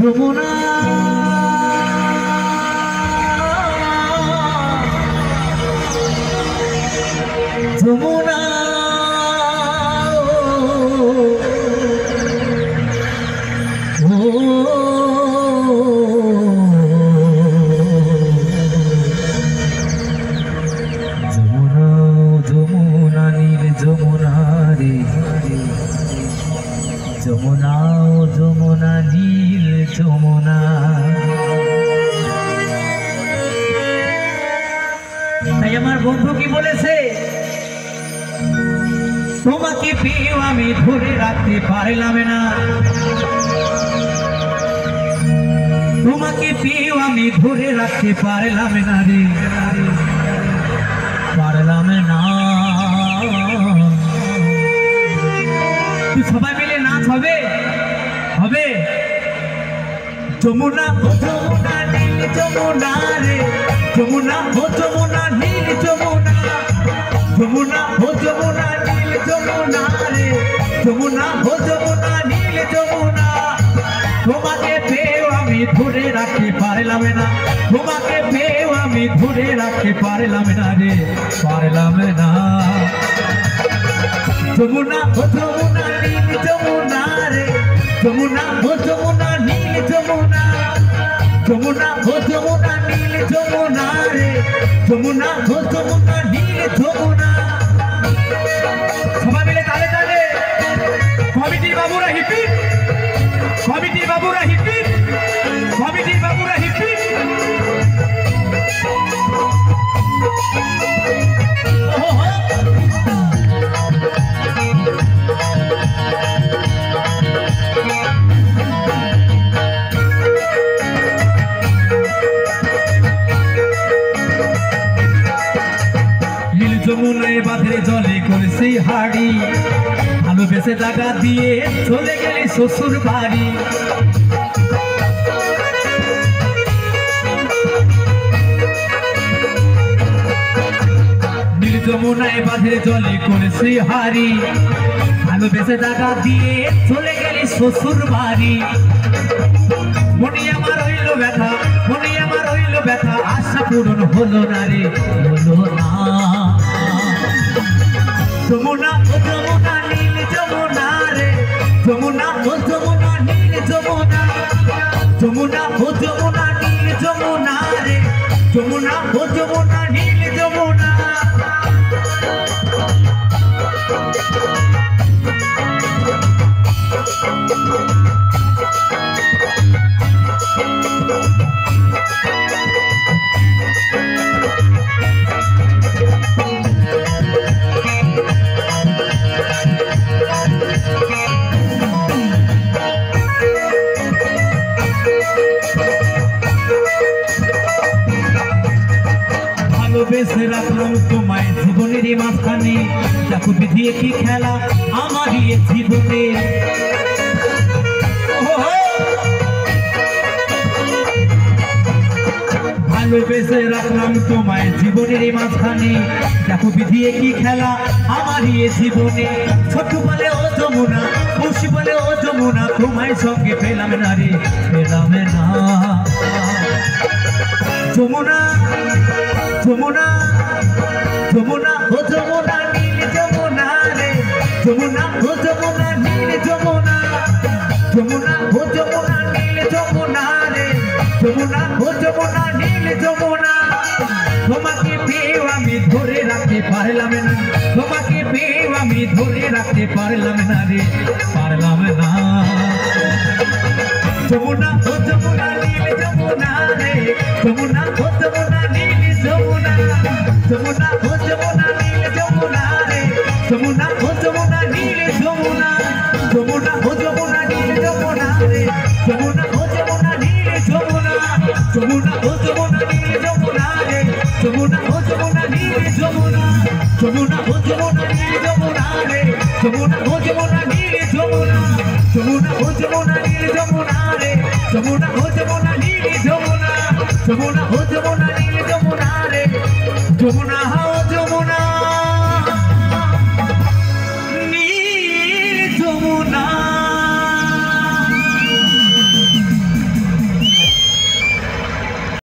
যমুনা যমুনা যমুনা নীল যমুনা রে যমুনা যমুনা নীল যমুনা। তাই আমার বন্ধু কি বলেছে, তোমাকে পেয়েও আমি ধরে রাখতে পারলাম না, তোমাকে পেয়েও আমি ধরে রাখতে পারলাম না রে, পারলাম না। সবাই মিলে নাচ হবে হবে। যমুনা ও যমুনা নীল যমুনা রে, যমুনা ও যমুনা নীল যমুনা, যমুনা ও যমুনা নীল যমুনা রে, যমুনা ও যমুনা নীল যমুনা। তোমাকে পেয়েও আমি ধরে রাখতে পারলাম না, তোমাকে পেয়েও আমি ধরে রাখতে পারলাম না রে, পারলাম না। যমুনা ও যমুনা নীল যমুনা রে, যমুনা ও যমুনা নীল যমুনা, যমুনা ও যমুনা নীল যমুনা রে, যমুনা ও যমুনা নীল যমুনা। সবাই মিলে তালে তালে। কমিটির বাবুরা হিপি, কমিটির বাবুরা হিপি, কমিটির বাবুরা হিপি। যমুনায় বাঁধের জলে করেছি হাড়ি, ভালোবেসে টাকা দিয়ে চলে গেলি শ্বশুর বাড়ি। নীল যমুনায় বাঁধের জলে করেছি হাড়ি, ভালোবেসে টাকা দিয়ে চলে গেলি শ্বশুর বাড়ি। মনে আমার হইল ব্যথা, মনে আমার হইল ব্যথা, আশা পূরণ হলো না রে, হলো না। যমুনা ও যমুনা নীল যমুনা রে, যমুনা ও যমুনা নীল যমুনা, যমুনা ও যমুনা নীল যমুনা রে, যমুনা ও যমুনা নীল যমুনা। ভালোবেসে রাখলাম তোমায় জীবনের মাঝখানে, দেখো বিধি কি খেলা আমার জীবনে। ভালোবেসে রাখলাম তোমায় জীবনের মাঝখানে, দেখো বিধি কি খেলা আমার জীবনে। ছোট বলে ও যমুনা, খুশি বলে ও যমুনা, তোমায় সঙ্গে পেলাম না রে, পেলাম না। যমুনা যমুনা যমুনা ও যমুনা নীল যমুনা রে, যমুনা ও যমুনা নীল যমুনা, যমুনা ও যমুনা নীল যমুনা রে, যমুনা ও যমুনা নীল যমুনা। তোমাকে পেয়েও আমি ধরে রাখতে পারলাম না, তোমাকে পেয়েও আমি ধরে রাখতে পারলাম না রে, পারলাম না। যমুনা ও যমুনা নীল যমুনা রে, যমুনা ও যমুনা নীল যমুনা, যমুনা ও যমুনা নীল যমুনা রে, যমুনা ও যমুনা নীল যমুনা, যমুনা ও যমুনা নীল যমুনা রে, যমুনা ও যমুনা নীল যমুনা, যমুনা ও যমুনা নীল যমুনা রে, যমুনা ও যমুনা নীল যমুনা, যমুনা ও যমুনা নীল যমুনা রে, যমুনা ও যমুনা নীল যমুনা, যমুনা ও যমুনা নীল যমুনা রে, যমুনা ও যমুনা নীল যমুনা, যমুনা ও যমুনা নীল যমুনা রে, যমুনা।